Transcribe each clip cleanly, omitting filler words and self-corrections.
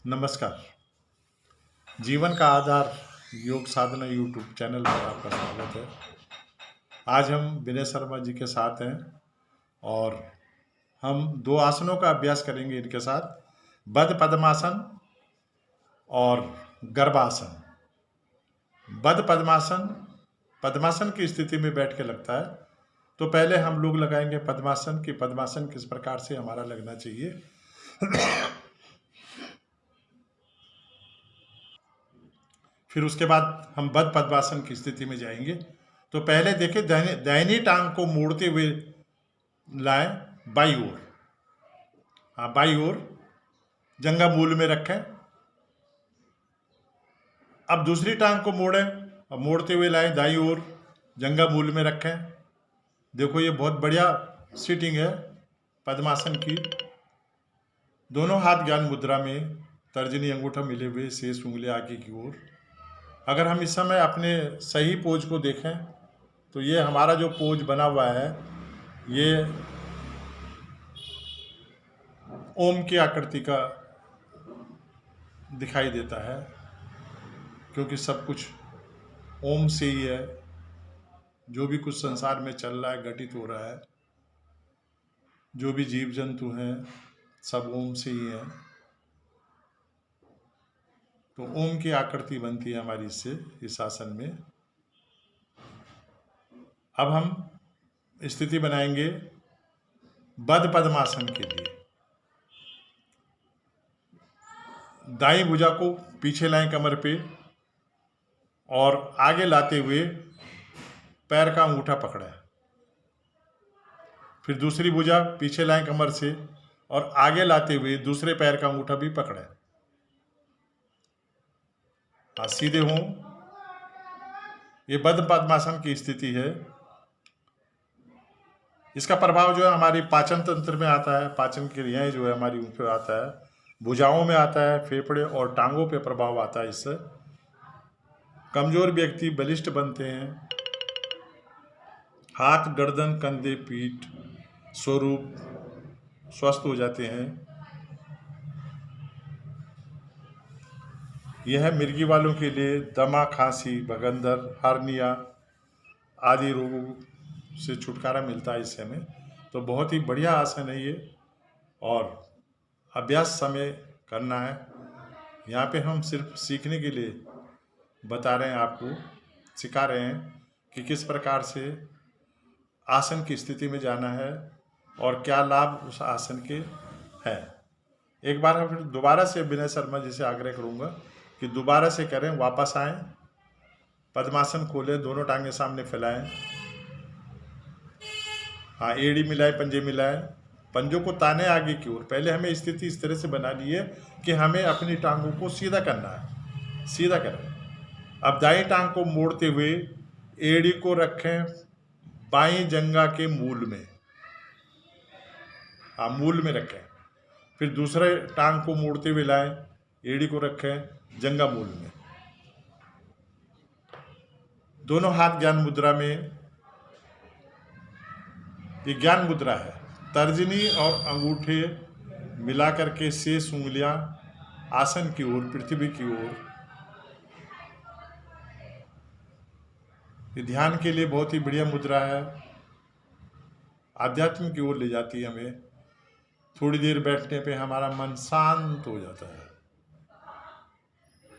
नमस्कार। जीवन का आधार योग साधना यूट्यूब चैनल पर आपका स्वागत है। आज हम विनय शर्मा जी के साथ हैं और हम दो आसनों का अभ्यास करेंगे इनके साथ, बद्ध पद्मासन और गर्भासन। बद्ध पद्मासन पद्मासन की स्थिति में बैठ के लगता है, तो पहले हम लोग लगाएंगे पद्मासन की पद्मासन किस प्रकार से हमारा लगना चाहिए। फिर उसके बाद हम बद्ध पद्मासन की स्थिति में जाएंगे। तो पहले देखिए, दाहिनी टांग को मोड़ते हुए लाएं बाई ओर। हाँ, बाई ओर जंघा मूल में रखें। अब दूसरी टांग को मोड़ें और मोड़ते हुए लाएं दाई ओर, जंघा मूल में रखें। देखो, ये बहुत बढ़िया सीटिंग है पद्मासन की। दोनों हाथ ज्ञान मुद्रा में, तर्जनी अंगूठा मिले हुए, शेष उंगलियां आगे की ओर। अगर हम इस समय अपने सही पोज को देखें तो ये हमारा जो पोज बना हुआ है ये ओम की आकृति का दिखाई देता है, क्योंकि सब कुछ ओम से ही है। जो भी कुछ संसार में चल रहा है, घटित हो रहा है, जो भी जीव जंतु हैं, सब ओम से ही है। तो ओम की आकृति बनती है हमारी इससे, इस आसन में। अब हम स्थिति बनाएंगे बद्ध पद्मासन के लिए। दाईं भुजा को पीछे लाएं कमर पे और आगे लाते हुए पैर का अंगूठा पकड़ें। फिर दूसरी भुजा पीछे लाएं कमर से और आगे लाते हुए दूसरे पैर का अंगूठा भी पकड़ें। हाथ सीधे हों। ये बद्ध पद्मासन की स्थिति है। इसका प्रभाव जो है हमारी पाचन तंत्र में आता है, पाचन क्रियाएं जो है हमारी उन पर आता है, भुजाओं में आता है, फेफड़े और टांगों पे प्रभाव आता है। इससे कमजोर व्यक्ति बलिष्ठ बनते हैं। हाथ, गर्दन, कंधे, पीठ, स्वरूप स्वस्थ हो जाते हैं। यह मिर्गी वालों के लिए दमा, खांसी, भगंदर, हार्निया आदि रोगों से छुटकारा मिलता है इस समय। तो बहुत ही बढ़िया आसन है ये, और अभ्यास समय करना है। यहाँ पे हम सिर्फ सीखने के लिए बता रहे हैं, आपको सिखा रहे हैं कि किस प्रकार से आसन की स्थिति में जाना है और क्या लाभ उस आसन के हैं। एक बार हम फिर दोबारा से विनय शर्मा जी से आग्रह करूँगा कि दोबारा से करें, वापस आएं, पद्मासन खोलें, दोनों टांगें सामने फैलाएं। हाँ, एड़ी मिलाएं, पंजे मिलाएं, पंजों को ताने आगे की ओर। पहले हमें स्थिति इस तरह से बना ली है कि हमें अपनी टांगों को सीधा करना है, सीधा करें। अब दाईं टांग को मोड़ते हुए एड़ी को रखें बाईं जंघा के मूल में। हाँ, मूल में रखें। फिर दूसरे टांग को मोड़ते हुए लाएं, एड़ी को रखें जंघा मूल में। दोनों हाथ ज्ञान मुद्रा में। ये ज्ञान मुद्रा है। तर्जनी और अंगूठे मिला करके शेष उंगलियां आसन की ओर, पृथ्वी की ओर। ये ध्यान के लिए बहुत ही बढ़िया मुद्रा है। आध्यात्म की ओर ले जाती है हमें। थोड़ी देर बैठने पे हमारा मन शांत हो जाता है।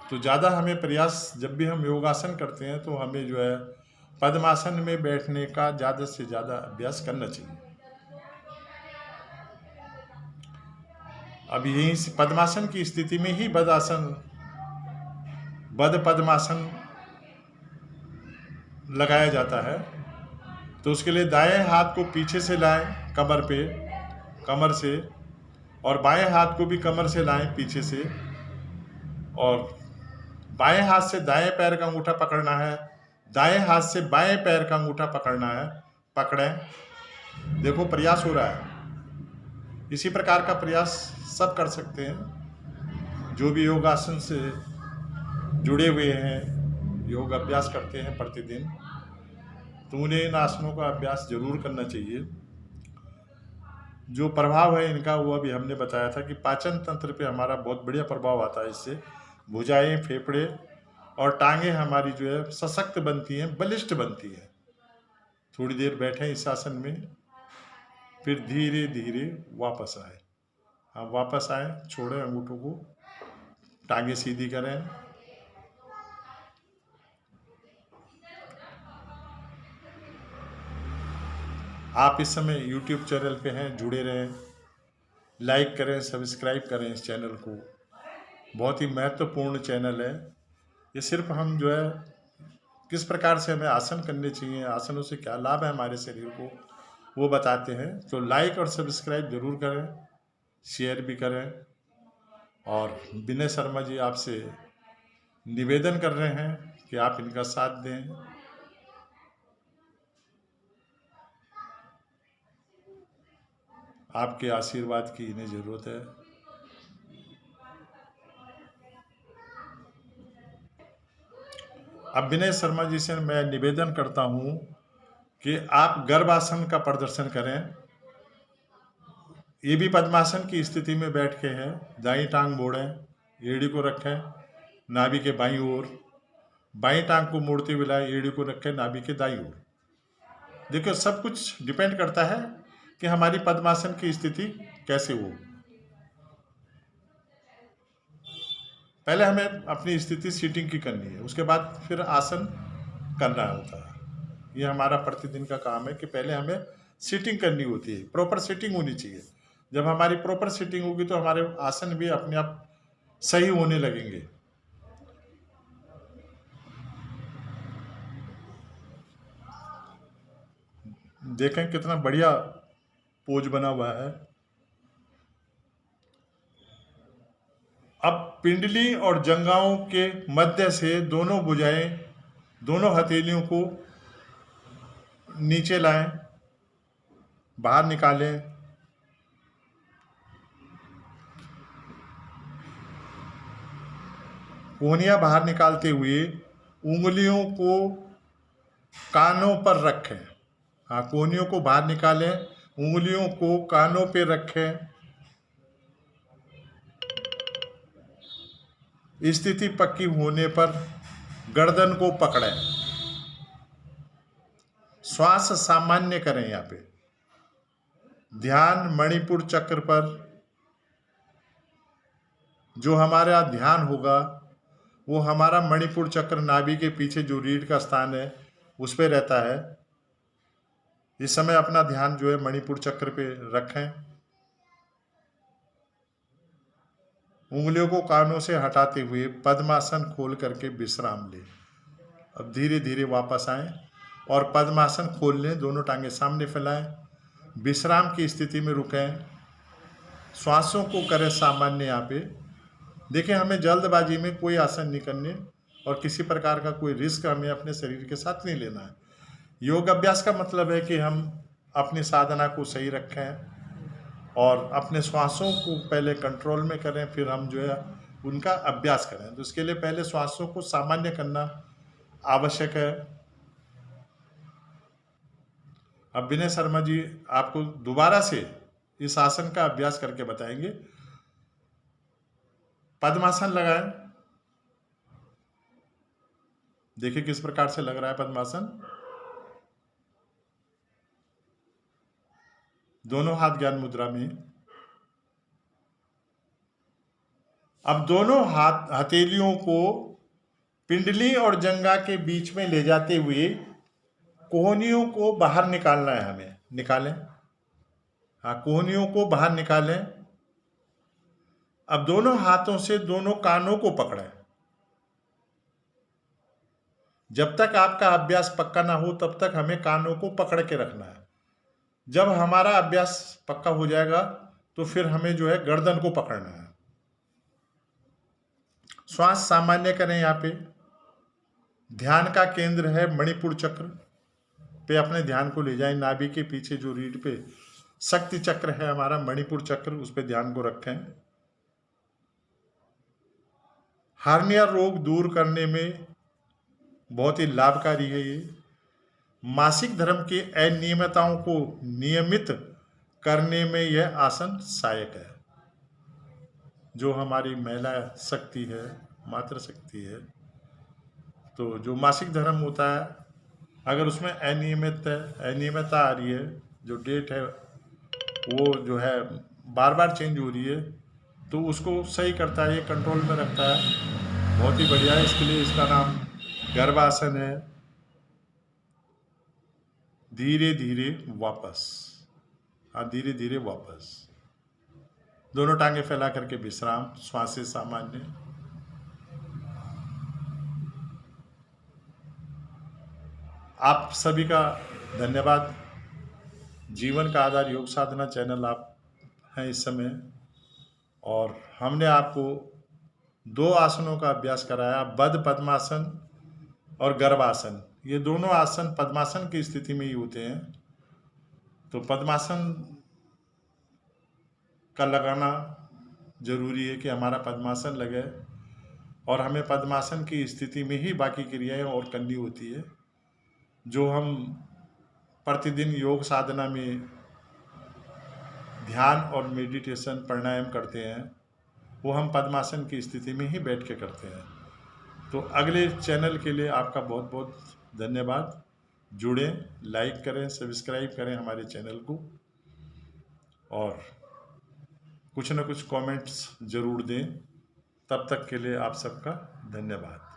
तो ज़्यादा हमें प्रयास, जब भी हम योगासन करते हैं तो हमें जो है पद्मासन में बैठने का ज़्यादा से ज़्यादा अभ्यास करना चाहिए। अब यहीं से पद्मासन की स्थिति में ही बद्ध पद्मासन लगाया जाता है। तो उसके लिए दाएं हाथ को पीछे से लाएं कमर पे, कमर से, और बाएं हाथ को भी कमर से लाएं पीछे से, और बाएं हाथ से दाएं पैर का अंगूठा पकड़ना है, दाएं हाथ से बाएं पैर का अंगूठा पकड़ना है। पकड़ें। देखो, प्रयास हो रहा है। इसी प्रकार का प्रयास सब कर सकते हैं जो भी योगासन से जुड़े हुए हैं, योग अभ्यास करते हैं प्रतिदिन। तो उन्हें इन आसनों का अभ्यास जरूर करना चाहिए। जो प्रभाव है इनका वो अभी हमने बताया था कि पाचन तंत्र पे हमारा बहुत बढ़िया प्रभाव आता है इससे। भुजाएं, फेफड़े और टांगें हमारी जो है सशक्त बनती हैं, बलिष्ठ बनती हैं। थोड़ी देर बैठें इस आसन में, फिर धीरे धीरे वापस आए। हाँ, वापस आए, छोड़ें अंगूठों को, टांगे सीधी करें। आप इस समय YouTube चैनल पे हैं, जुड़े रहें, लाइक करें, सब्सक्राइब करें इस चैनल को। बहुत ही महत्वपूर्ण चैनल है ये। सिर्फ हम जो है किस प्रकार से हमें आसन करने चाहिए, आसनों से क्या लाभ है हमारे शरीर को, वो बताते हैं। तो लाइक और सब्सक्राइब जरूर करें, शेयर भी करें। और विनय शर्मा जी आपसे निवेदन कर रहे हैं कि आप इनका साथ दें। आपके आशीर्वाद की इन्हें ज़रूरत है। अब विनय शर्मा जी से मैं निवेदन करता हूं कि आप गर्भासन का प्रदर्शन करें। ये भी पद्मासन की स्थिति में बैठ के है। दाईं टांग मोड़ें, एड़ी को रखें नाभि के बाईं ओर, बाईं टांग को मोड़ते हुए लाएं, एड़ी को रखें नाभि के दाईं ओर। देखिए, सब कुछ डिपेंड करता है कि हमारी पद्मासन की स्थिति कैसे हो। पहले हमें अपनी स्थिति सीटिंग की करनी है, उसके बाद फिर आसन करना होता है। ये हमारा प्रतिदिन का काम है कि पहले हमें सीटिंग करनी होती है, प्रॉपर सीटिंग होनी चाहिए। जब हमारी प्रॉपर सीटिंग होगी तो हमारे आसन भी अपने आप सही होने लगेंगे। देखें कितना बढ़िया पोज बना हुआ है। अब पिंडली और जंघाओं के मध्य से दोनों भुजाएं, दोनों हथेलियों को नीचे लाएं, बाहर निकालें। कोहनियां बाहर निकालते हुए उंगलियों को कानों पर रखें। हाँ, कोहनियों को बाहर निकालें, उंगलियों को कानों पे रखें। स्थिति पक्की होने पर गर्दन को पकड़ें। श्वास सामान्य करें। यहाँ पे ध्यान मणिपुर चक्र पर। जो हमारा ध्यान होगा वो हमारा मणिपुर चक्र, नाभि के पीछे जो रीढ़ का स्थान है उस पे रहता है। इस समय अपना ध्यान जो है मणिपुर चक्र पे रखें। उंगलियों को कानों से हटाते हुए पद्मासन खोल करके विश्राम लें। अब धीरे धीरे वापस आएं और पद्मासन खोल लें, दोनों टांगे सामने फैलाएं, विश्राम की स्थिति में रुकें। श्वासों को करें सामान्य। यहाँ पे देखिए, हमें जल्दबाजी में कोई आसन नहीं करने और किसी प्रकार का कोई रिस्क हमें अपने शरीर के साथ नहीं लेना है। योग अभ्यास का मतलब है कि हम अपनी साधना को सही रखें और अपने श्वासों को पहले कंट्रोल में करें, फिर हम जो है उनका अभ्यास करें। तो इसके लिए पहले श्वासों को सामान्य करना आवश्यक है। अब विनय शर्मा जी आपको दोबारा से इस आसन का अभ्यास करके बताएंगे। पद्मासन लगाएं। देखिए किस प्रकार से लग रहा है पद्मासन। दोनों हाथ ज्ञान मुद्रा में। अब दोनों हाथ हथेलियों को पिंडली और जंघा के बीच में ले जाते हुए कोहनियों को बाहर निकालना है हमें। निकालें। हाँ, कोहनियों को बाहर निकालें। अब दोनों हाथों से दोनों कानों को पकड़ें। जब तक आपका अभ्यास पक्का ना हो तब तक हमें कानों को पकड़ के रखना है। जब हमारा अभ्यास पक्का हो जाएगा तो फिर हमें जो है गर्दन को पकड़ना है। श्वास सामान्य करें। यहाँ पे ध्यान का केंद्र है मणिपुर चक्र पे, अपने ध्यान को ले जाएं। नाभि के पीछे जो रीढ़ पे शक्ति चक्र है हमारा मणिपुर चक्र, उस पे ध्यान को रखें। हार्निया रोग दूर करने में बहुत ही लाभकारी है ये। मासिक धर्म की अनियमितताओं को नियमित करने में यह आसन सहायक है। जो हमारी महिला शक्ति है, मातृ शक्ति है, तो जो मासिक धर्म होता है, अगर उसमें अनियमितता आ रही है, जो डेट है वो जो है बार बार चेंज हो रही है, तो उसको सही करता है, ये कंट्रोल में रखता है। बहुत ही बढ़िया है। इसके लिए इसका नाम गर्भासन है। धीरे धीरे वापस, हाँ, धीरे धीरे वापस। दोनों टांगे फैला करके विश्राम, श्वासें सामान्य। आप सभी का धन्यवाद। जीवन का आधार योग साधना चैनल आप हैं इस समय, और हमने आपको 2 आसनों का अभ्यास कराया, बद्ध पद्मासन और गर्भासन। ये दोनों आसन पद्मासन की स्थिति में ही होते हैं। तो पद्मासन का लगाना जरूरी है कि हमारा पद्मासन लगे, और हमें पद्मासन की स्थिति में ही बाकी क्रियाएं और करनी होती है। जो हम प्रतिदिन योग साधना में ध्यान और मेडिटेशन प्राणायाम करते हैं, वो हम पद्मासन की स्थिति में ही बैठ के करते हैं। तो अगले चैनल के लिए आपका बहुत बहुत धन्यवाद। जुड़ें, लाइक करें, सब्सक्राइब करें हमारे चैनल को, और कुछ न कुछ कमेंट्स ज़रूर दें। तब तक के लिए आप सबका धन्यवाद।